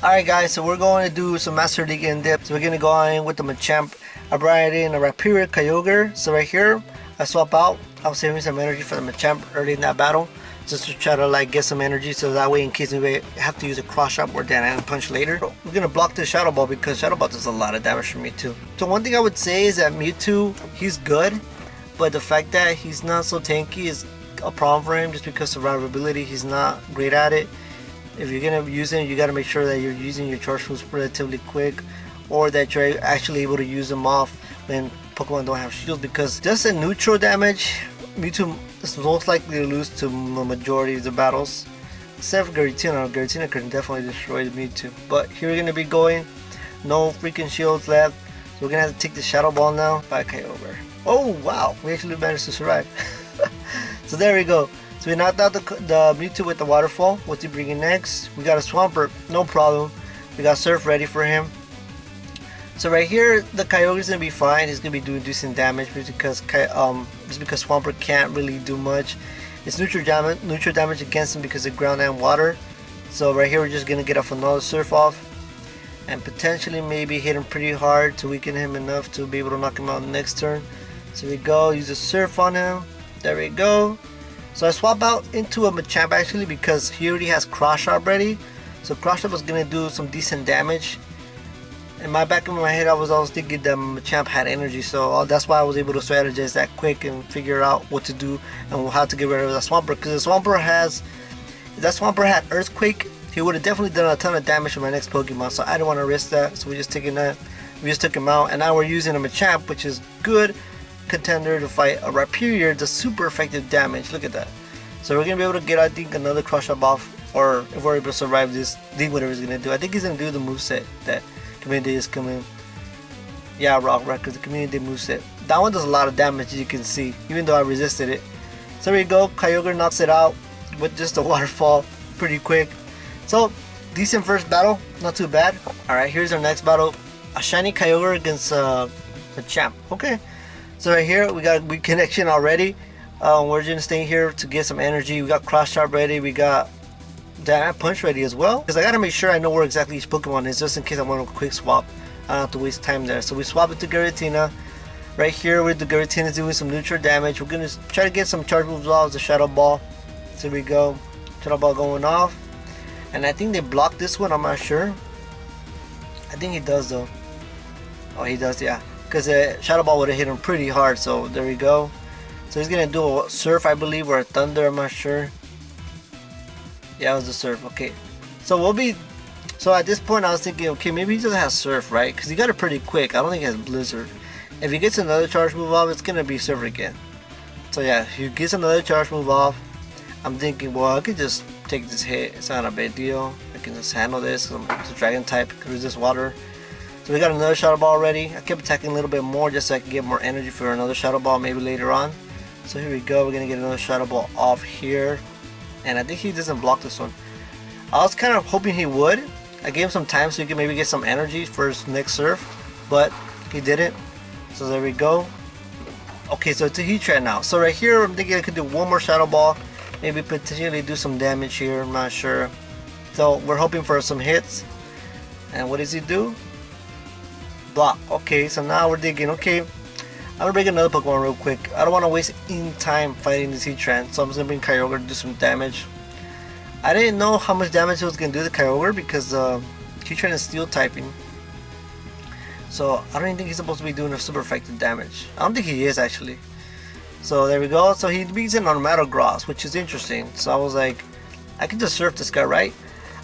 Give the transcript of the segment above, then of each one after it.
Alright guys, so we're going to do some Master League in depth. So we're going to go in with the Machamp. I brought in a Rapira Kyogre. So right here, I swap out. I was saving some energy for the Machamp early in that battle, just to try to like get some energy, so that way in case we have to use a cross shot or Dan punch later. We're going to block the Shadow Ball because Shadow Ball does a lot of damage for Mewtwo. So one thing I would say is that Mewtwo, he's good, but the fact that he's not so tanky is a problem for him, just because survivability, he's not great at it. If you're gonna use it, you gotta make sure that you're using your charge moves relatively quick, or that you're actually able to use them off when Pokemon don't have shields, because just in neutral damage, Mewtwo is most likely to lose to the majority of the battles. Except for Giratina. Giratina can definitely destroy the Mewtwo. But here we're gonna be going, no freaking shields left, so we're gonna have to take the Shadow Ball now by Kyogre. Oh wow, we actually managed to survive. So there we go. So we knocked out the Mewtwo with the Waterfall. What's he bringing next? We got a Swampert, no problem. We got Surf ready for him. So right here, the Kyogre's gonna be fine. He's gonna be doing decent damage because Swampert can't really do much. It's neutral damage against him because of ground and water. So right here, we're just gonna get off another Surf off, and potentially maybe hit him pretty hard to weaken him enough to be able to knock him out next turn. So we go, use a Surf on him. There we go. So I swap out into a Machamp actually because he already has Cross Shot ready. So Cross Shot was gonna do some decent damage. In my back of my head, I was always thinking that Machamp had energy, so that's why I was able to strategize that quick and figure out what to do and how to get rid of the Swampert. Because the Swampert if that Swampert had Earthquake, he would have definitely done a ton of damage to my next Pokemon. So I didn't want to risk that. So we just took him out, and now we're using a Machamp, which is good contender to fight a Rapira, the super effective damage. Look at that. So we're gonna be able to get, I think, another Crush Up off, or if we're able to survive this, whatever he's gonna do. I think he's gonna do the moveset that Community is coming. Yeah, Rock Records, the Community moveset. That one does a lot of damage, as you can see, even though I resisted it. So there we go. Kyogre knocks it out with just a Waterfall, pretty quick. So decent first battle, not too bad. All right, here's our next battle: a shiny Kyogre against Machamp. Okay. So right here, we got a good connection already. We're just staying here to get some energy. We got Cross Chop ready. We got that Punch ready as well. Because I got to make sure I know where exactly each Pokemon is, just in case I want to quick swap. I don't have to waste time there. So we swap it to Giratina. Right here, with the Giratina doing some neutral damage. We're going to try to get some charge moves off with the Shadow Ball. So here we go. Shadow Ball going off. And I think they blocked this one. I'm not sure. I think he does though. Oh, he does, yeah. Because Shadow Ball would have hit him pretty hard, so there we go. So he's gonna do a Surf, I believe, or a Thunder, I'm not sure. Yeah, it was a Surf, okay. So at this point I was thinking, okay, maybe he doesn't have Surf, right? Because he got it pretty quick. I don't think he has Blizzard. If he gets another charge move off, it's gonna be Surf again. So yeah, if he gets another charge move off, I'm thinking, well, I could just take this hit. It's not a big deal. I can just handle this. It's a Dragon type, can resist water. So we got another Shadow Ball ready. I kept attacking a little bit more just so I can get more energy for another Shadow Ball maybe later on. So here we go. We're going to get another Shadow Ball off here. And I think he doesn't block this one. I was kind of hoping he would. I gave him some time so he could maybe get some energy for his next Surf. But he didn't. So there we go. Okay, so it's a Heatran now. So right here, I'm thinking I could do one more Shadow Ball. Maybe potentially do some damage here. I'm not sure. So we're hoping for some hits. And what does he do? Block. Okay, so now we're thinking, okay, I'm gonna bring another Pokemon real quick. I don't want to waste any time fighting this Heatran, so I'm just gonna bring Kyogre to do some damage. I didn't know how much damage it was gonna do to Kyogre because Heatran is Steel typing, so I don't even think he's supposed to be doing a super effective damage. I don't think he is actually. So there we go. So he beats it on Metagross, which is interesting. So I was like, I can just Surf this guy, right?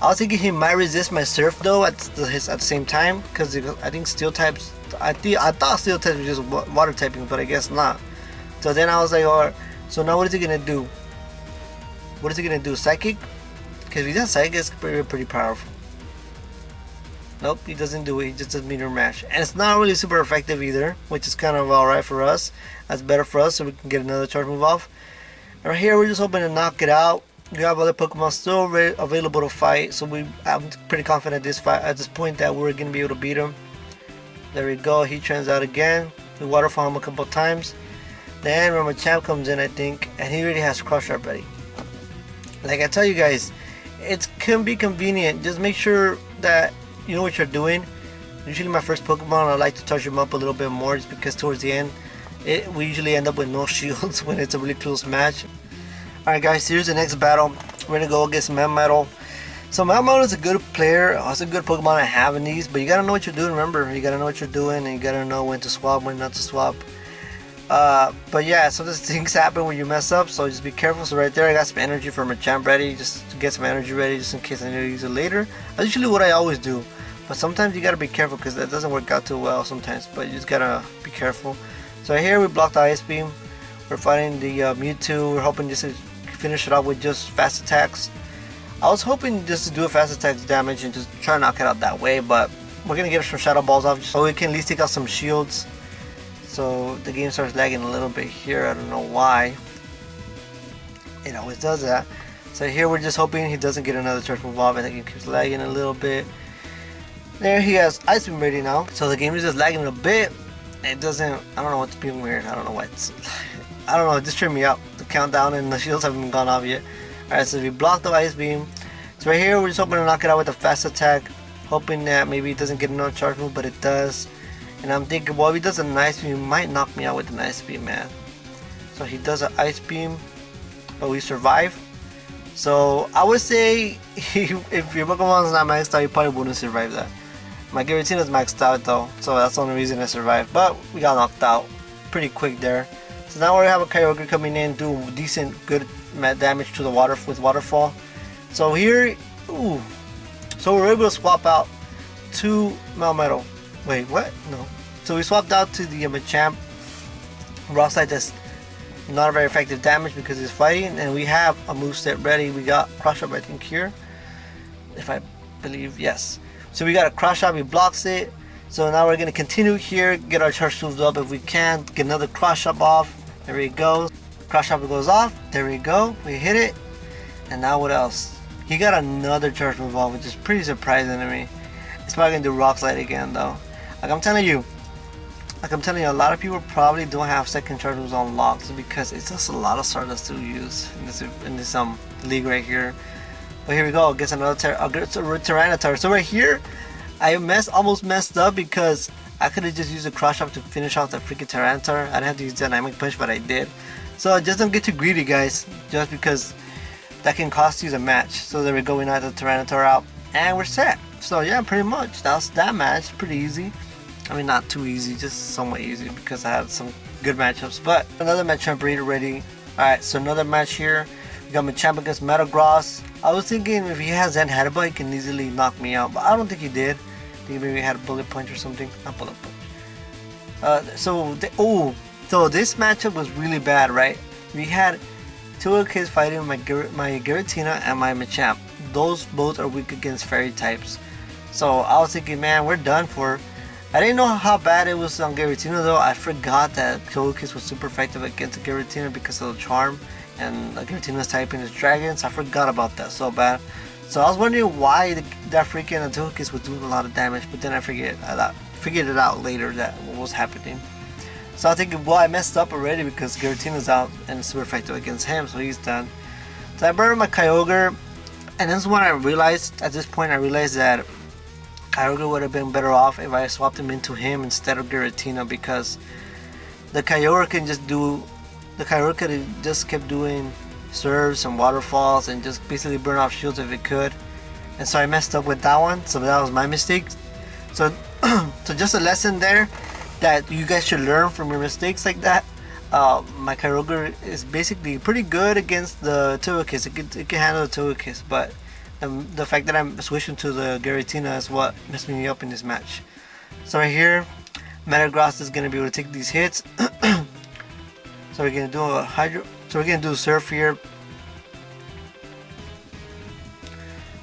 I was thinking he might resist my Surf though at the same time, because I think Steel types. I thought Steel types were just water typing, but I guess not. So then I was like, alright. So now what is he gonna do? What is he gonna do? Psychic? Because if he does Psychic, it's pretty powerful. Nope, he doesn't do it. He just does Meteor Mash, and it's not really super effective either, which is kind of alright for us. That's better for us, so we can get another charge move off. And right here, we're just hoping to knock it out. We have other Pokemon still available to fight, so I'm pretty confident at this point that we're gonna be able to beat him. There we go. He turns out again. We Waterfall him a couple times. Then when Machamp comes in, I think, and he already has Crush Up ready. Like I tell you guys, it can be convenient. Just make sure that you know what you're doing, usually my first Pokemon I like to touch them up a little bit more, just because towards the end we usually end up with no shields when it's a really close match. Alright guys, here's the next battle. We're gonna go against Machamp. So Machamp is a good player, it's a good Pokemon to have in these, but you gotta know what you're doing. Remember, you gotta know what you're doing, and you gotta know when to swap, when not to swap. But yeah, so these things happen when you mess up, so just be careful. So right there I got some energy for Machamp ready, just to get some energy ready, just in case I need to use it later. That's usually what I always do, but sometimes you gotta be careful because that doesn't work out too well sometimes, but you just gotta be careful. So here we blocked the Ice Beam. We're fighting the Mewtwo. We're hoping just to finish it off with just fast attacks. I was hoping just to do a fast attack damage and just try to knock it out that way, but we're gonna get some Shadow Balls off so we can at least take out some shields. So the game starts lagging a little bit here, I don't know why. It always does that. So here we're just hoping he doesn't get another charge move off. I think he keeps lagging a little bit. There he has Ice Beam ready now. So the game is just lagging a bit. It doesn't, I don't know what's being weird. I don't know what's, I don't know, it just tripped me up. The countdown and the shields haven't gone off yet. Alright, so we blocked the Ice Beam. So right here we're just hoping to knock it out with a fast attack. Hoping that maybe it doesn't get another charge move, but it does. And I'm thinking, well, if he does an Ice Beam, he might knock me out with an Ice Beam, man. So he does an Ice Beam, but we survive. So I would say if your Pokemon's not maxed out, you probably wouldn't survive that. My Giratina's maxed out though, so that's the only reason I survived. But we got knocked out pretty quick there. So now we have a Kyogre coming in, doing decent, good damage to the water with Waterfall. So here, ooh, so we're able to swap out to Melmetal. Wait, what? No. So we swapped out to the Machamp. Rock Slide that's not a very effective damage because it's fighting, and we have a moveset ready. We got Crush Up, I think, here. If I believe, yes. So we got a Crush Up, he blocks it. So now we're going to continue here, get our charge moves up if we can. Get another Crush Up off. There we go. Crush Up goes off. There we go. We hit it. And now what else? He got another charge move off, which is pretty surprising to me. It's probably going to do Rock Slide again, though. Like I'm telling you, a lot of people probably don't have second charge moves unlocked because it's just a lot of Stardust to use in this league right here. But here we go, gets another Tyranitar. So right here, I almost messed up because I could have just used a Crush Up to finish off the freaking Tyranitar. I didn't have to use Dynamic Punch, but I did. So just don't get too greedy, guys, just because that can cost you the match. So there we go, we knocked the Tyranitar out, and we're set. So yeah, pretty much, that's that match, pretty easy. I mean, not too easy, just somewhat easy because I had some good matchups. But another Machamp ready. Alright, so another match here. We got Machamp against Metagross. I was thinking if he has Zen Headbutt, he can easily knock me out, but I don't think he did. I think maybe he had a Bullet Punch or something. Not Bullet Punch. So this matchup was really bad, right? We had two of kids fighting my Giratina and my Machamp. Those both are weak against Fairy types. So I was thinking, man, we're done for. I didn't know how bad it was on Giratina though. I forgot that Togekiss was super effective against Giratina because of the charm, and Giratina's typing is Dragon, so I forgot about that so bad. So I was wondering why that freaking Togekiss was doing a lot of damage, but then I figured it out later that what was happening. So I think, well, I messed up already because Giratina's out and it's super effective against him, so he's done. So I burned my Kyogre, and this is when I realized, at this point I realized that Kyogre would have been better off if I swapped him into him instead of Giratina, because the Kyogre could have just kept doing serves and waterfalls and just basically burn off shields if it could. And so I messed up with that one, so that was my mistake. So so just a lesson there that you guys should learn from your mistakes like that. My Kyogre is basically pretty good against the Togekiss. It can handle the Togekiss, but the fact that I'm switching to the Giratina is what messed me up in this match. So right here, Metagross is gonna be able to take these hits. So we're gonna do a Hydro. So we're gonna do a Surf here.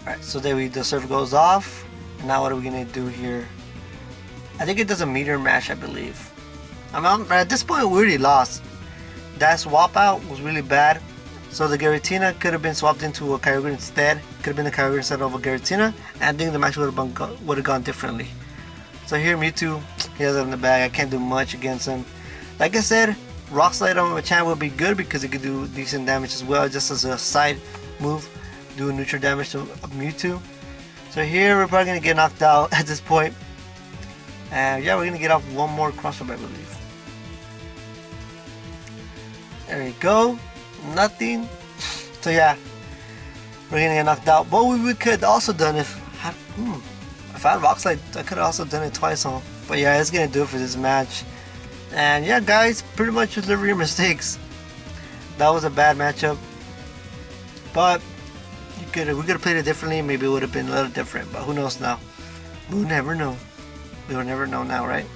Alright, so there the Surf goes off. Now what are we gonna do here? I think it does a Meteor Mash, I believe. At this point we already lost. That swap out was really bad. So the Giratina could have been swapped into a Kyogre instead. Could have been a Kyogre instead of a Giratina, and I think the match would have gone differently. So here Mewtwo, he has it in the bag. I can't do much against him. Like I said, Rock Slide on Machamp would be good because it could do decent damage as well, just as a side move, do neutral damage to Mewtwo. So here we're probably gonna get knocked out at this point. And yeah, we're gonna get off one more cross up, I believe. There we go. Nothing. So yeah, we're gonna get knocked out. But we could also done if I had Rock Slide, I could have also done it twice on. But yeah, it's gonna do it for this match. And yeah, guys, pretty much just live your mistakes. That was a bad matchup. But we could have played it differently. Maybe it would have been a little different. But who knows now? We'll never know. We'll never know now, right?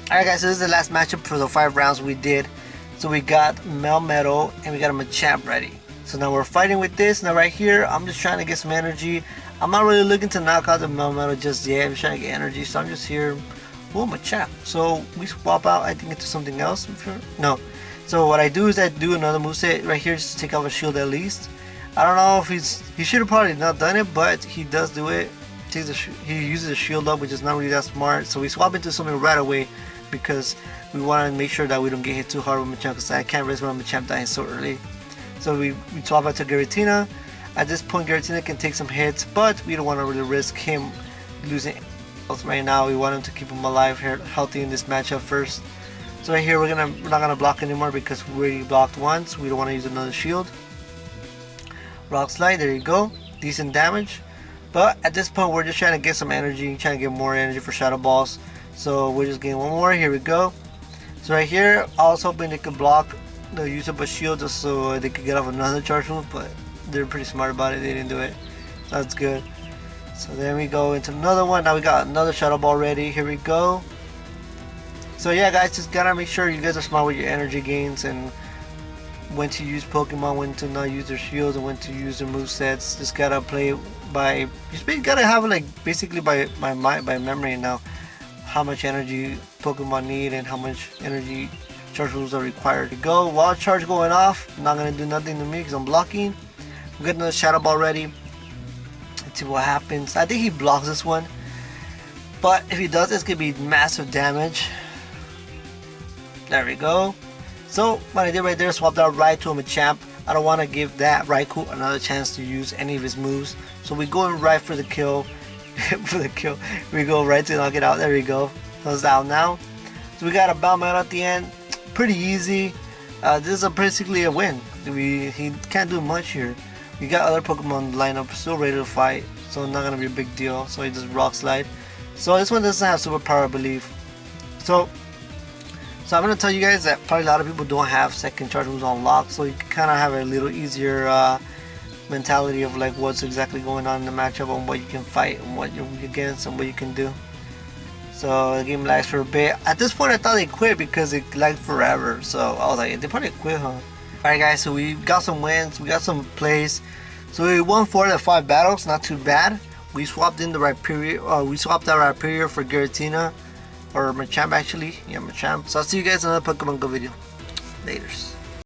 Alright guys, so this is the last matchup for the 5 rounds we did. So we got Melmetal and we got a Machamp ready. So now we're fighting with this. Now right here, I'm just trying to get some energy. I'm not really looking to knock out the Melmetal just yet. I'm just trying to get energy. So I'm just here. Oh, Machamp. So we swap out, I think, into something else. No. So what I do is I do another moveset right here just to take off a shield at least. I don't know if he should have probably not done it, but he does do it. He uses a shield up, which is not really that smart. So we swap into something right away because we want to make sure that we don't get hit too hard with Machamp, because I can't risk my Machamp dying so early. So we swap out to Giratina. At this point, Giratina can take some hits, but we don't want to really risk him losing health right now. We want him to keep him alive, healthy in this matchup first. So right here, we're not gonna block anymore because we already blocked once. We don't want to use another shield. Rock Slide, there you go, decent damage. But at this point, we're just trying to get some energy, trying to get more energy for Shadow Balls. So we're just getting one more. Here we go. So right here, I was hoping they could block the use of a shield just so they could get off another charge move, but they're pretty smart about it. They didn't do it. That's good. So then we go into another one. Now we got another Shadow Ball ready. Here we go. So yeah, guys, just gotta make sure you guys are smart with your energy gains and when to use Pokemon, when to not use their shields, and when to use their movesets. Just gotta play by. You gotta have it like basically by memory now. How much energy Pokemon need and how much energy charge moves are required to go. Wild Charge going off, not gonna do nothing to me because I'm blocking. We got another Shadow Ball ready. Let's see what happens. I think he blocks this one, but if he does, it's gonna be massive damage. There we go. So what I did right there, swapped out right to a Machamp. I don't want to give that Raikou another chance to use any of his moves, so we go in right for the kill. For the kill, we go right to knock it out. There we go. So it's out now. So we got a Balmain at the end. Pretty easy. This is basically a win. He can't do much here. We got other Pokemon lineup still ready to fight, so not gonna be a big deal. So he just Rock Slide. So this one doesn't have Superpower, I believe. So I'm gonna tell you guys that probably a lot of people don't have second charge moves on lock, so you can kind of have a little easier mentality of like what's exactly going on in the matchup and what you can fight and what you're weak against and what you can do. So the game lags for a bit. At this point I thought they quit because it lagged forever, so I was like, they probably quit, huh? Alright guys, so we got some wins, we got some plays. So we won 4 out of 5 battles, not too bad. We swapped in the Rhyperior, we swapped out Rhyperior for Giratina, or Machamp actually, yeah, Machamp. So I'll see you guys in another Pokemon Go video. Laters.